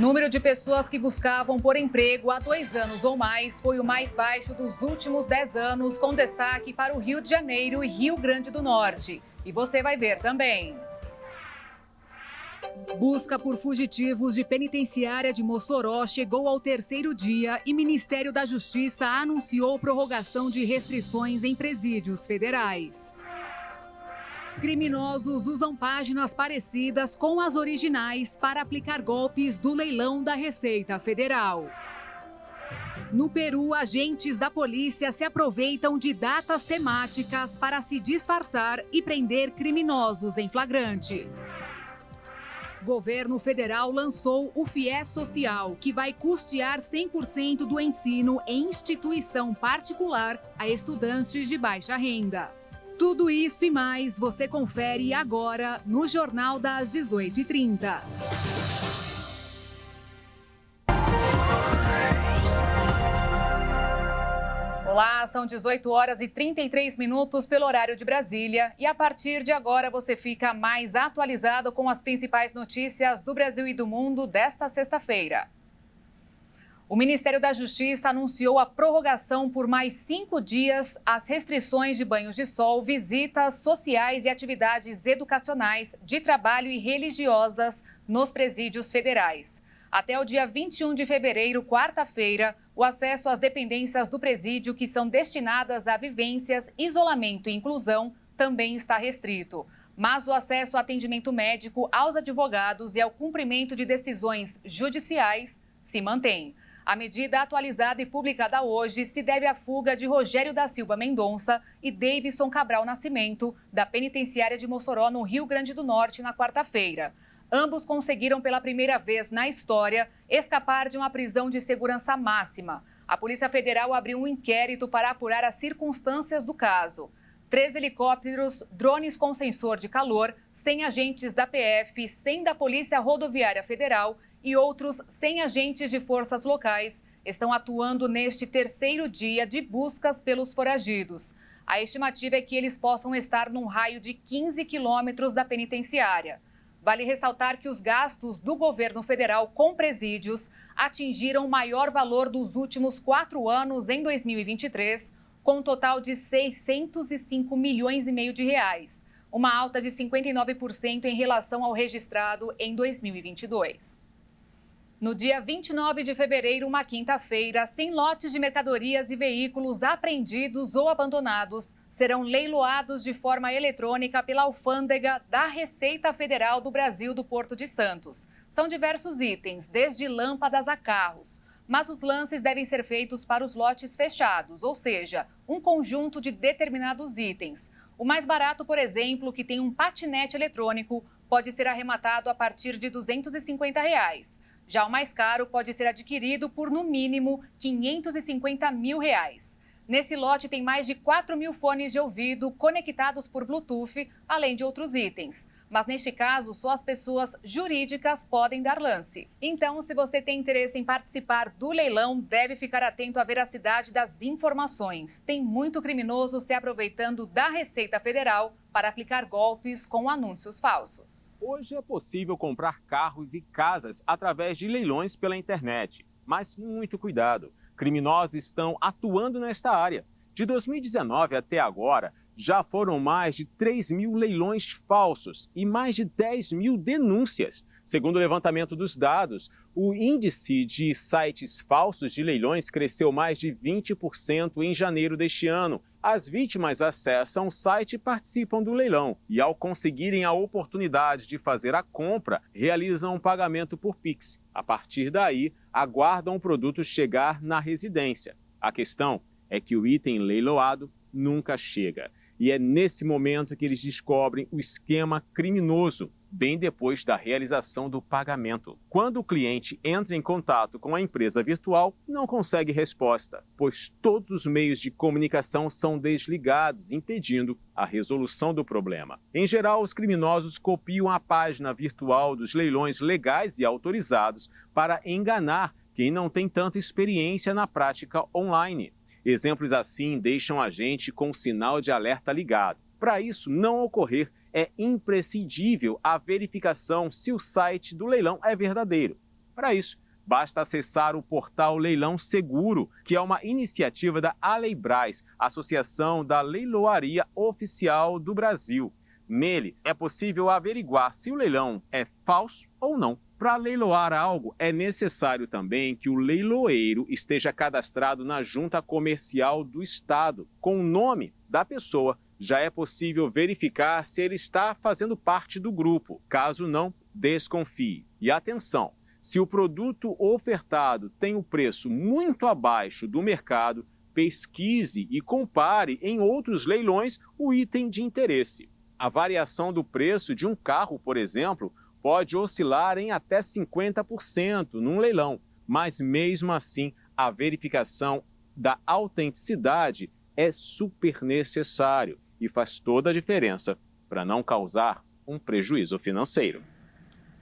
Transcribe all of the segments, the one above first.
Número de pessoas que buscavam por emprego há 2 anos ou mais foi o mais baixo dos últimos 10 anos, com destaque para o Rio de Janeiro e Rio Grande do Norte. E você vai ver também. Busca por fugitivos de penitenciária de Mossoró chegou ao 3º dia e Ministério da Justiça anunciou prorrogação de restrições em presídios federais. Criminosos usam páginas parecidas com as originais para aplicar golpes do leilão da Receita Federal. No Peru, agentes da polícia se aproveitam de datas temáticas para se disfarçar e prender criminosos em flagrante. Governo federal lançou o FIES Social, que vai custear 100% do ensino em instituição particular a estudantes de baixa renda. Tudo isso e mais você confere agora no Jornal das 18h30. Olá, são 18h33 pelo horário de Brasília e a partir de agora você fica mais atualizado com as principais notícias do Brasil e do mundo desta sexta-feira. O Ministério da Justiça anunciou a prorrogação por mais 5 dias às restrições de banhos de sol, visitas sociais e atividades educacionais, de trabalho e religiosas nos presídios federais. Até o dia 21 de fevereiro, quarta-feira, o acesso às dependências do presídio que são destinadas a vivências, isolamento e inclusão também está restrito. Mas o acesso ao atendimento médico, aos advogados e ao cumprimento de decisões judiciais se mantém. A medida atualizada e publicada hoje se deve à fuga de Rogério da Silva Mendonça e Davidson Cabral Nascimento, da penitenciária de Mossoró, no Rio Grande do Norte, na quarta-feira. Ambos conseguiram pela primeira vez na história escapar de uma prisão de segurança máxima. A Polícia Federal abriu um inquérito para apurar as circunstâncias do caso. 3 helicópteros, drones com sensor de calor, 100 agentes da PF, 100 da Polícia Rodoviária Federal e outros 100 agentes de forças locais estão atuando neste 3º dia de buscas pelos foragidos. A estimativa é que eles possam estar num raio de 15 quilômetros da penitenciária. Vale ressaltar que os gastos do governo federal com presídios atingiram o maior valor dos últimos 4 anos em 2023, com um total de 605 milhões e meio de reais, uma alta de 59% em relação ao registrado em 2022. No dia 29 de fevereiro, uma quinta-feira, 100 lotes de mercadorias e veículos apreendidos ou abandonados serão leiloados de forma eletrônica pela alfândega da Receita Federal do Brasil do Porto de Santos. São diversos itens, desde lâmpadas a carros, mas os lances devem ser feitos para os lotes fechados, ou seja, um conjunto de determinados itens. O mais barato, por exemplo, que tem um patinete eletrônico, pode ser arrematado a partir de R$ 250. Já o mais caro pode ser adquirido por, no mínimo, R$ 550 mil. Nesse lote tem mais de 4 mil fones de ouvido conectados por Bluetooth, além de outros itens. Mas neste caso, só as pessoas jurídicas podem dar lance. Então, se você tem interesse em participar do leilão, deve ficar atento à veracidade das informações. Tem muito criminoso se aproveitando da Receita Federal para aplicar golpes com anúncios falsos. Hoje é possível comprar carros e casas através de leilões pela internet. Mas muito cuidado, criminosos estão atuando nesta área. De 2019 até agora, já foram mais de 3 mil leilões falsos e mais de 10 mil denúncias. Segundo o levantamento dos dados, o índice de sites falsos de leilões cresceu mais de 20% em janeiro deste ano. As vítimas acessam o site e participam do leilão e, ao conseguirem a oportunidade de fazer a compra, realizam um pagamento por Pix. A partir daí, aguardam o produto chegar na residência. A questão é que o item leiloado nunca chega. E é nesse momento que eles descobrem o esquema criminoso, bem depois da realização do pagamento. Quando o cliente entra em contato com a empresa virtual, não consegue resposta, pois todos os meios de comunicação são desligados, impedindo a resolução do problema. Em geral, os criminosos copiam a página virtual dos leilões legais e autorizados para enganar quem não tem tanta experiência na prática online. Exemplos assim deixam a gente com o sinal de alerta ligado. Para isso não ocorrer, é imprescindível a verificação se o site do leilão é verdadeiro. Para isso, basta acessar o portal Leilão Seguro, que é uma iniciativa da Aleibraz, Associação da Leiloaria Oficial do Brasil. Nele, é possível averiguar se o leilão é falso ou não. Para leiloar algo, é necessário também que o leiloeiro esteja cadastrado na Junta Comercial do Estado. Com o nome da pessoa, já é possível verificar se ele está fazendo parte do grupo. Caso não, desconfie. E atenção! Se o produto ofertado tem um preço muito abaixo do mercado, pesquise e compare em outros leilões o item de interesse. A variação do preço de um carro, por exemplo, pode oscilar em até 50% num leilão, mas mesmo assim a verificação da autenticidade é super necessário e faz toda a diferença para não causar um prejuízo financeiro.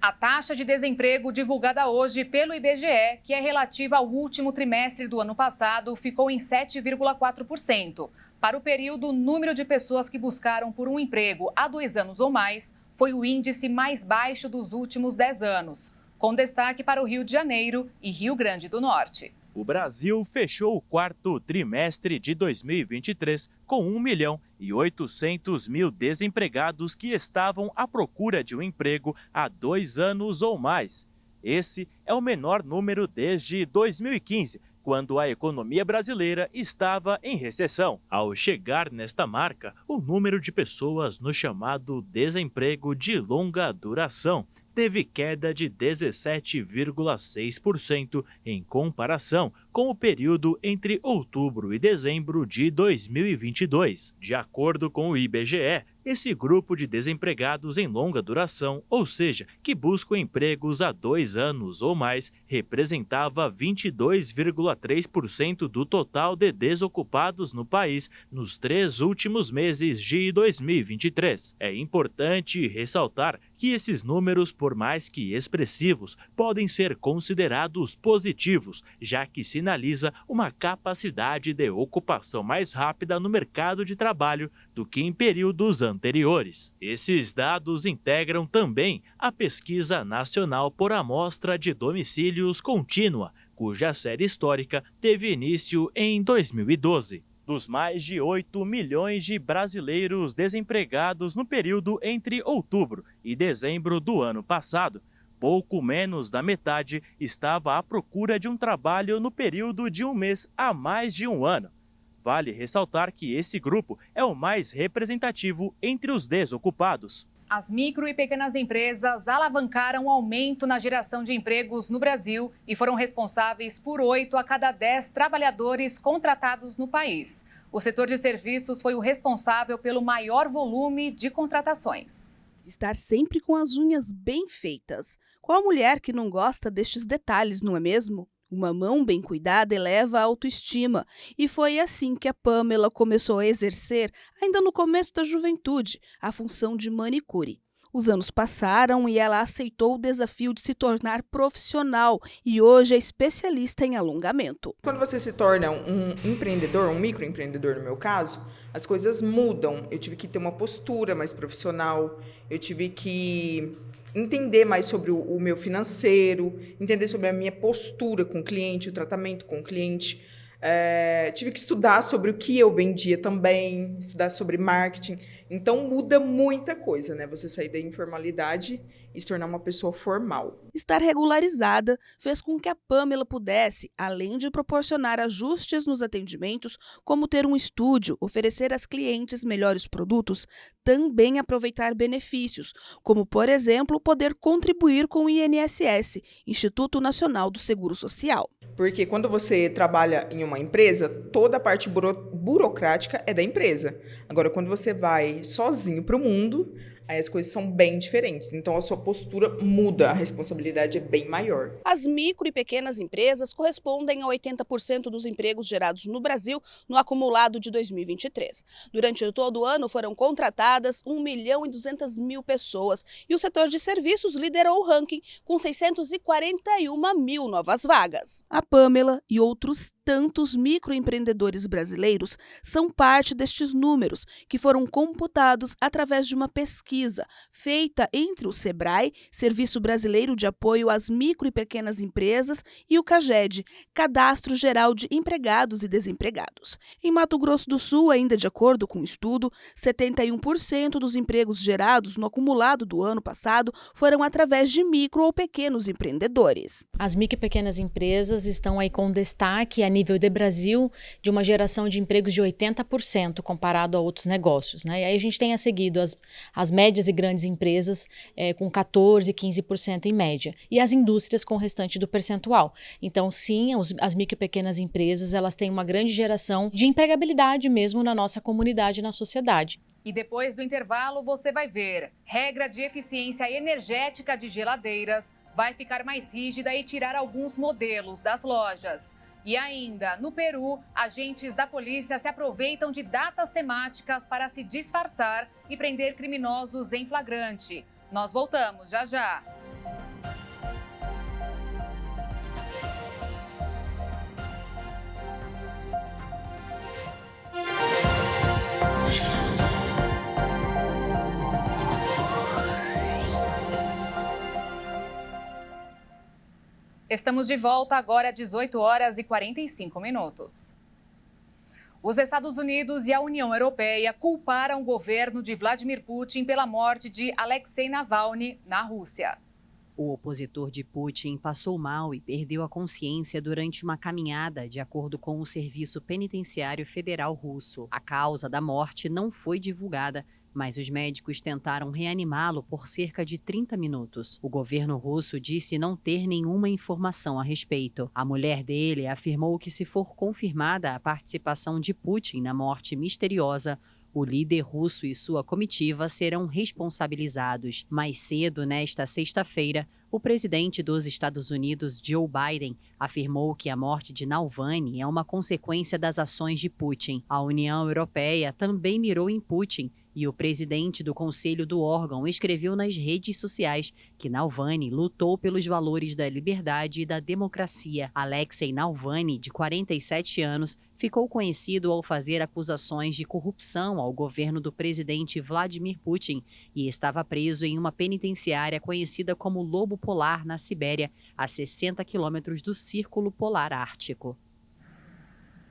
A taxa de desemprego divulgada hoje pelo IBGE, que é relativa ao último trimestre do ano passado, ficou em 7,4%. Para o período, o número de pessoas que buscaram por um emprego há 2 anos ou mais foi o índice mais baixo dos últimos 10 anos, com destaque para o Rio de Janeiro e Rio Grande do Norte. O Brasil fechou o 4º trimestre de 2023 com 1.800.000 desempregados que estavam à procura de um emprego há 2 anos ou mais. Esse é o menor número desde 2015, quando a economia brasileira estava em recessão. Ao chegar nesta marca, o número de pessoas no chamado desemprego de longa duração teve queda de 17,6% em comparação com o período entre outubro e dezembro de 2022. De acordo com o IBGE, esse grupo de desempregados em longa duração, ou seja, que buscam empregos há 2 anos ou mais, representava 22,3% do total de desocupados no país nos 3 últimos meses de 2023. É importante ressaltar que esses números, por mais que expressivos, podem ser considerados positivos, já que sinaliza uma capacidade de ocupação mais rápida no mercado de trabalho do que em períodos anteriores. Esses dados integram também a Pesquisa Nacional por Amostra de Domicílios Contínua, cuja série histórica teve início em 2012. Dos mais de 8 milhões de brasileiros desempregados no período entre outubro e dezembro do ano passado, pouco menos da metade estava à procura de um trabalho no período de um mês a mais de um ano. Vale ressaltar que esse grupo é o mais representativo entre os desocupados. As micro e pequenas empresas alavancaram o aumento na geração de empregos no Brasil e foram responsáveis por 8 a cada 10 trabalhadores contratados no país. O setor de serviços foi o responsável pelo maior volume de contratações. Estar sempre com as unhas bem feitas. Qual mulher que não gosta destes detalhes, não é mesmo? Uma mão bem cuidada eleva a autoestima, e foi assim que a Pamela começou a exercer, ainda no começo da juventude, a função de manicure. Os anos passaram e ela aceitou o desafio de se tornar profissional e hoje é especialista em alongamento. Quando você se torna um empreendedor, um microempreendedor no meu caso, as coisas mudam. Eu tive que ter uma postura mais profissional, eu tive que entender mais sobre o meu financeiro, entender sobre a minha postura com o cliente, o tratamento com o cliente. Tive que estudar sobre o que eu vendia também, estudar sobre marketing. Então muda muita coisa, né? Você sair da informalidade e se tornar uma pessoa formal. Estar regularizada fez com que a Pamela pudesse, além de proporcionar ajustes nos atendimentos, como ter um estúdio, oferecer às clientes melhores produtos, também aproveitar benefícios, como, por exemplo, poder contribuir com o INSS, Instituto Nacional do Seguro Social. Porque quando você trabalha em uma empresa, toda a parte burocrática é da empresa. Agora, quando você vai sozinho para o mundo, aí as coisas são bem diferentes. Então, a sua postura muda, a responsabilidade é bem maior. As micro e pequenas empresas correspondem a 80% dos empregos gerados no Brasil no acumulado de 2023. Durante todo o ano foram contratadas 1.200.000 pessoas e o setor de serviços liderou o ranking com 641.000 novas vagas. A Pamela e outros tantos microempreendedores brasileiros são parte destes números que foram computados através de uma pesquisa pesquisa feita entre o SEBRAE, Serviço Brasileiro de Apoio às Micro e Pequenas Empresas, e o CAGED, Cadastro Geral de Empregados e Desempregados. Em Mato Grosso do Sul, ainda de acordo com o estudo, 71% dos empregos gerados no acumulado do ano passado foram através de micro ou pequenos empreendedores. As micro e pequenas empresas estão aí com destaque a nível de Brasil de uma geração de empregos de 80% comparado a outros negócios, né? E aí a gente tem a seguido as médias e grandes empresas com 14% e 15% em média, e as indústrias com o restante do percentual. Então, sim, as micro e pequenas empresas elas têm uma grande geração de empregabilidade mesmo na nossa comunidade e na sociedade. E depois do intervalo você vai ver, regra de eficiência energética de geladeiras vai ficar mais rígida e tirar alguns modelos das lojas. E ainda, no Peru, agentes da polícia se aproveitam de datas temáticas para se disfarçar e prender criminosos em flagrante. Nós voltamos já já. Estamos de volta agora às 18 horas e 45 minutos. Os Estados Unidos e a União Europeia culparam o governo de Vladimir Putin pela morte de Alexei Navalny na Rússia. O opositor de Putin passou mal e perdeu a consciência durante uma caminhada, de acordo com o Serviço Penitenciário Federal Russo. A causa da morte não foi divulgada, mas os médicos tentaram reanimá-lo por cerca de 30 minutos. O governo russo disse não ter nenhuma informação a respeito. A mulher dele afirmou que, se for confirmada a participação de Putin na morte misteriosa, o líder russo e sua comitiva serão responsabilizados. Mais cedo, nesta sexta-feira, o presidente dos Estados Unidos, Joe Biden, afirmou que a morte de Navalny é uma consequência das ações de Putin. A União Europeia também mirou em Putin, e o presidente do conselho do órgão escreveu nas redes sociais que Navalny lutou pelos valores da liberdade e da democracia. Alexei Navalny, de 47 anos, ficou conhecido ao fazer acusações de corrupção ao governo do presidente Vladimir Putin e estava preso em uma penitenciária conhecida como Lobo Polar, na Sibéria, a 60 quilômetros do Círculo Polar Ártico.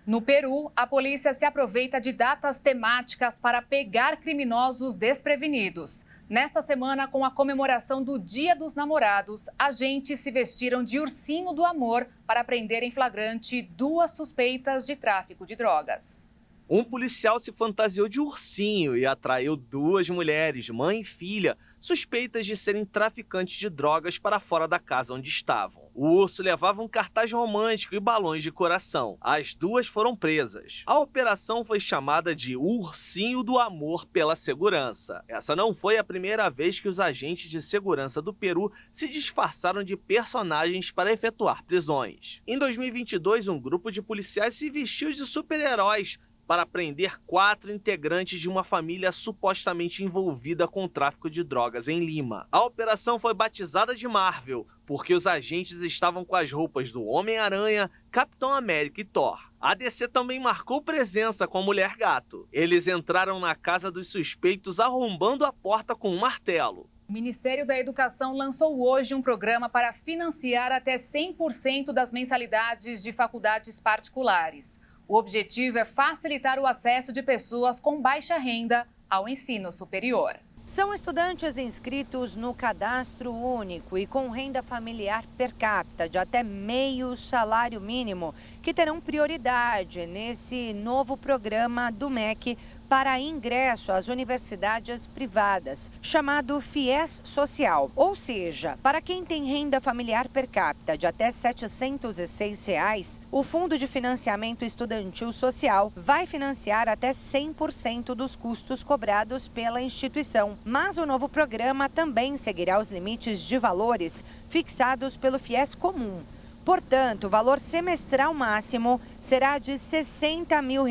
No Peru, a polícia se aproveita de datas temáticas para pegar criminosos desprevenidos. Nesta semana, com a comemoração do Dia dos Namorados, agentes se vestiram de ursinho do amor para prender em flagrante 2 suspeitas de tráfico de drogas. Um policial se fantasiou de ursinho e atraiu 2 mulheres, mãe e filha, suspeitas de serem traficantes de drogas para fora da casa onde estavam. O urso levava um cartaz romântico e balões de coração. As 2 foram presas. A operação foi chamada de Ursinho do Amor pela Segurança. Essa não foi a primeira vez que os agentes de segurança do Peru se disfarçaram de personagens para efetuar prisões. Em 2022, um grupo de policiais se vestiu de super-heróis para prender 4 integrantes de uma família supostamente envolvida com o tráfico de drogas em Lima. A operação foi batizada de Marvel, porque os agentes estavam com as roupas do Homem-Aranha, Capitão América e Thor. A DC também marcou presença com a Mulher Gato. Eles entraram na casa dos suspeitos arrombando a porta com um martelo. O Ministério da Educação lançou hoje um programa para financiar até 100% das mensalidades de faculdades particulares. O objetivo é facilitar o acesso de pessoas com baixa renda ao ensino superior. São estudantes inscritos no Cadastro Único e com renda familiar per capita de até meio salário mínimo que terão prioridade nesse novo programa do MEC para ingresso às universidades privadas, chamado FIES Social. Ou seja, para quem tem renda familiar per capita de até R$ 706, o Fundo de Financiamento Estudantil Social vai financiar até 100% dos custos cobrados pela instituição. Mas o novo programa também seguirá os limites de valores fixados pelo FIES Comum. Portanto, o valor semestral máximo será de R$ 60 mil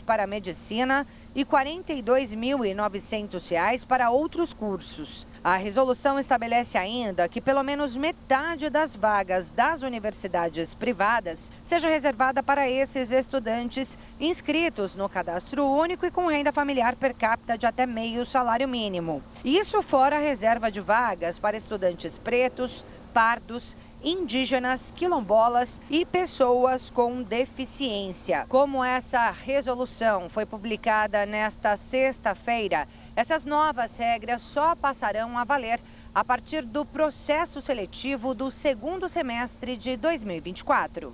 para a medicina e R$ 42.900 para outros cursos. A resolução estabelece ainda que pelo menos metade das vagas das universidades privadas seja reservada para esses estudantes inscritos no cadastro único e com renda familiar per capita de até meio salário mínimo. Isso fora a reserva de vagas para estudantes pretos, pardos, indígenas, quilombolas e pessoas com deficiência. Como essa resolução foi publicada nesta sexta-feira, essas novas regras só passarão a valer a partir do processo seletivo do segundo semestre de 2024.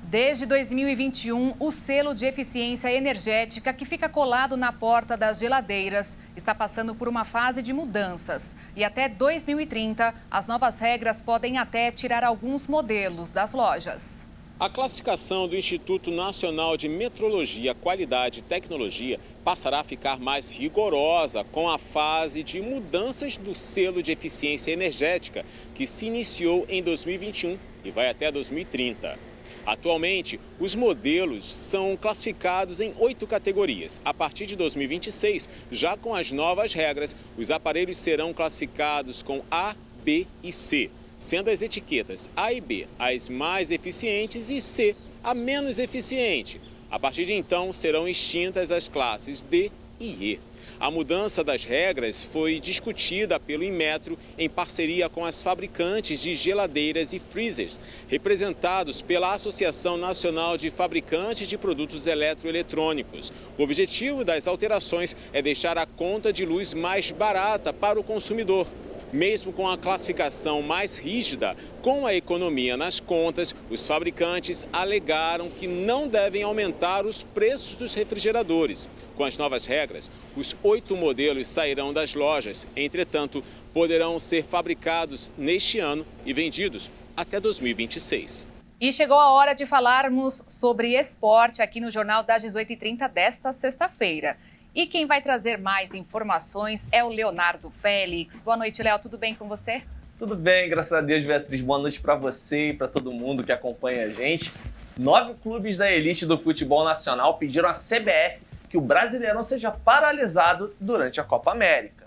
Desde 2021, o selo de eficiência energética que fica colado na porta das geladeiras está passando por uma fase de mudanças. E até 2030, as novas regras podem até tirar alguns modelos das lojas. A classificação do Instituto Nacional de Metrologia, Qualidade e Tecnologia passará a ficar mais rigorosa com a fase de mudanças do selo de eficiência energética, que se iniciou em 2021 e vai até 2030. Atualmente, os modelos são classificados em 8 categorias. A partir de 2026, já com as novas regras, os aparelhos serão classificados com A, B e C, sendo as etiquetas A e B as mais eficientes e C a menos eficiente. A partir de então, serão extintas as classes D e E. A mudança das regras foi discutida pelo Inmetro em parceria com as fabricantes de geladeiras e freezers, representados pela Associação Nacional de Fabricantes de Produtos Eletroeletrônicos. O objetivo das alterações é deixar a conta de luz mais barata para o consumidor. Mesmo com a classificação mais rígida, com a economia nas contas, os fabricantes alegaram que não devem aumentar os preços dos refrigeradores. Com as novas regras, os 8 modelos sairão das lojas. Entretanto, poderão ser fabricados neste ano e vendidos até 2026. E chegou a hora de falarmos sobre esporte aqui no Jornal das 18h30 desta sexta-feira. E quem vai trazer mais informações é o Leonardo Félix. Boa noite, Léo. Tudo bem com você? Tudo bem, graças a Deus, Beatriz. Boa noite para você e para todo mundo que acompanha a gente. 9 clubes da elite do futebol nacional pediram à CBF que o Brasileirão seja paralisado durante a Copa América.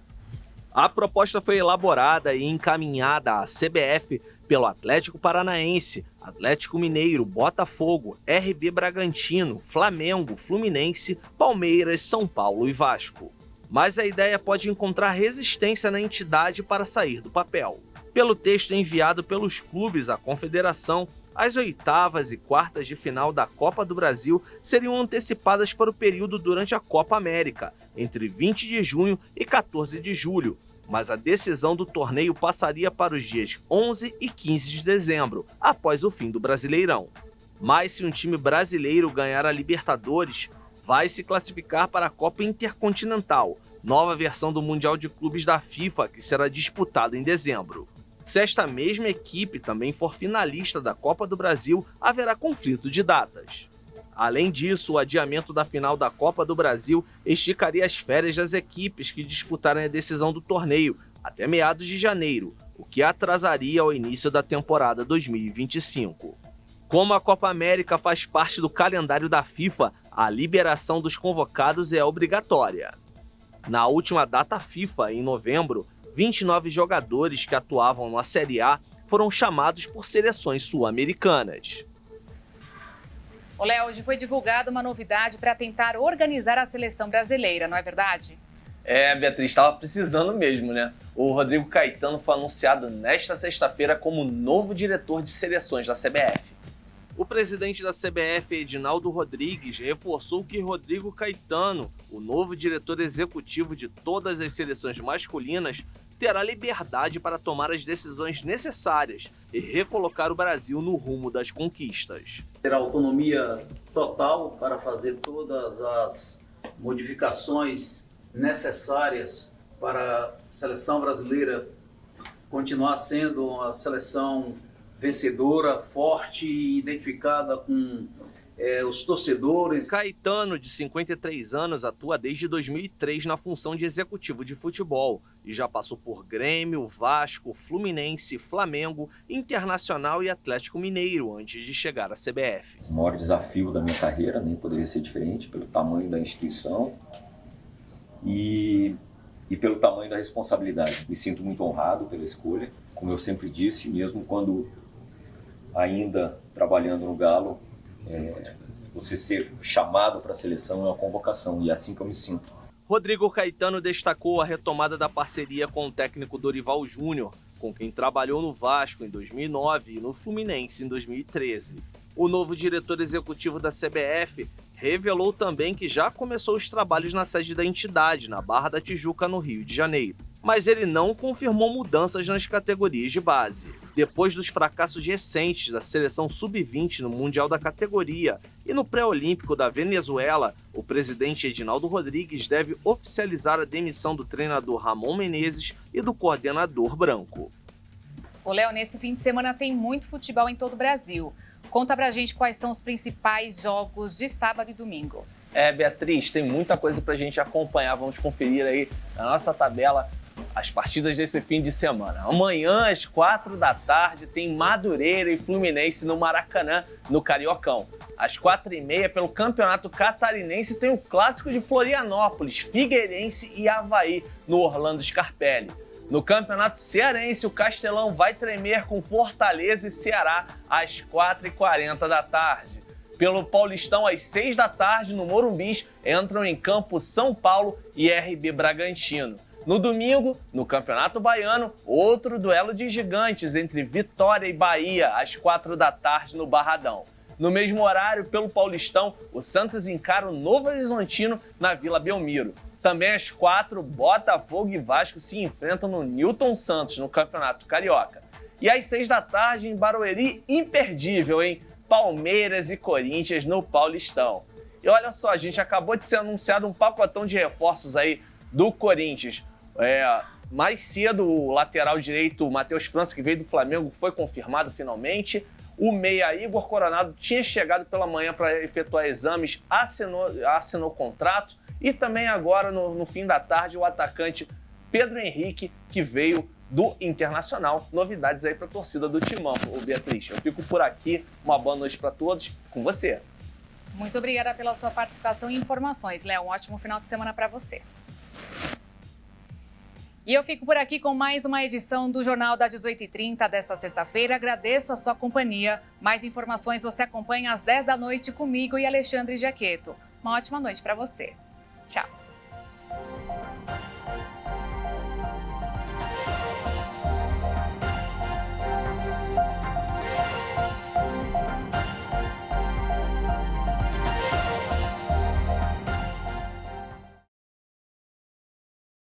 A proposta foi elaborada e encaminhada à CBF pelo Atlético Paranaense, Atlético Mineiro, Botafogo, RB Bragantino, Flamengo, Fluminense, Palmeiras, São Paulo e Vasco. Mas a ideia pode encontrar resistência na entidade para sair do papel. Pelo texto enviado pelos clubes à Confederação, as oitavas e quartas de final da Copa do Brasil seriam antecipadas para o período durante a Copa América, entre 20 de junho e 14 de julho, mas a decisão do torneio passaria para os dias 11 e 15 de dezembro, após o fim do Brasileirão. Mas se um time brasileiro ganhar a Libertadores, vai se classificar para a Copa Intercontinental, nova versão do Mundial de Clubes da FIFA, que será disputada em dezembro. Se esta mesma equipe também for finalista da Copa do Brasil, haverá conflito de datas. Além disso, o adiamento da final da Copa do Brasil esticaria as férias das equipes que disputarem a decisão do torneio até meados de janeiro, o que atrasaria o início da temporada 2025. Como a Copa América faz parte do calendário da FIFA, a liberação dos convocados é obrigatória. Na última data FIFA, em novembro, 29 jogadores que atuavam na Série A foram chamados por seleções sul-americanas. Léo, hoje foi divulgada uma novidade para tentar organizar a seleção brasileira, não é verdade? Beatriz, estava precisando mesmo, né? O Rodrigo Caetano foi anunciado nesta sexta-feira como novo diretor de seleções da CBF. O presidente da CBF, Edinaldo Rodrigues, reforçou que Rodrigo Caetano, o novo diretor executivo de todas as seleções masculinas, terá liberdade para tomar as decisões necessárias e recolocar o Brasil no rumo das conquistas. Terá autonomia total para fazer todas as modificações necessárias para a seleção brasileira continuar sendo uma seleção vencedora, forte e identificada com os torcedores. Caetano, de 53 anos, atua desde 2003 na função de executivo de futebol e já passou por Grêmio, Vasco, Fluminense, Flamengo, Internacional e Atlético Mineiro antes de chegar à CBF. O maior desafio da minha carreira, nem poderia ser diferente pelo tamanho da instituição, e e pelo tamanho da responsabilidade. Me sinto muito honrado pela escolha. Como eu sempre disse, mesmo quando ainda trabalhando no Galo, você ser chamado para a seleção é uma convocação, e é assim que eu me sinto. Rodrigo Caetano destacou a retomada da parceria com o técnico Dorival Júnior, com quem trabalhou no Vasco em 2009 e no Fluminense em 2013. O novo diretor executivo da CBF revelou também que já começou os trabalhos na sede da entidade, na Barra da Tijuca, no Rio de Janeiro. Mas ele não confirmou mudanças nas categorias de base. Depois dos fracassos recentes da seleção sub-20 no Mundial da categoria e no pré-olímpico da Venezuela, o presidente Edinaldo Rodrigues deve oficializar a demissão do treinador Ramon Menezes e do coordenador Branco. Ô, Léo, nesse fim de semana tem muito futebol em todo o Brasil. Conta pra gente quais são os principais jogos de sábado e domingo. Beatriz, tem muita coisa pra gente acompanhar. Vamos conferir aí na nossa tabela as partidas desse fim de semana. Amanhã, às 4 da tarde, tem Madureira e Fluminense no Maracanã, no Cariocão. Às 4h30, pelo Campeonato Catarinense, tem o Clássico de Florianópolis, Figueirense e Avaí, no Orlando Scarpelli. No Campeonato Cearense, o Castelão vai tremer com Fortaleza e Ceará às 4h40 da tarde. Pelo Paulistão, às 6 da tarde, no Morumbis, entram em campo São Paulo e RB Bragantino. No domingo, no Campeonato Baiano, outro duelo de gigantes entre Vitória e Bahia, às 4 da tarde no Barradão. No mesmo horário, pelo Paulistão, o Santos encara o Novo Horizontino na Vila Belmiro. Também às 4, Botafogo e Vasco se enfrentam no Newton Santos, no Campeonato Carioca. E às 6 da tarde, em Barueri, imperdível, hein? Palmeiras e Corinthians no Paulistão. E olha só, a gente acabou de ser anunciado um pacotão de reforços aí do Corinthians. Mais cedo, o lateral direito Matheus França, que veio do Flamengo, foi confirmado finalmente. O meia Igor Coronado tinha chegado pela manhã para efetuar exames, assinou contrato. E também agora, no fim da tarde, o atacante Pedro Henrique, que veio do Internacional. Novidades aí para a torcida do Timão, Beatriz. Eu fico por aqui. Uma boa noite para todos. Com você. Muito obrigada pela sua participação e informações, Léo. Um ótimo final de semana para você. E eu fico por aqui com mais uma edição do Jornal da 18h30 desta sexta-feira. Agradeço a sua companhia. Mais informações você acompanha às 10 da noite comigo e Alexandre Jaqueto. Uma ótima noite para você. Tchau.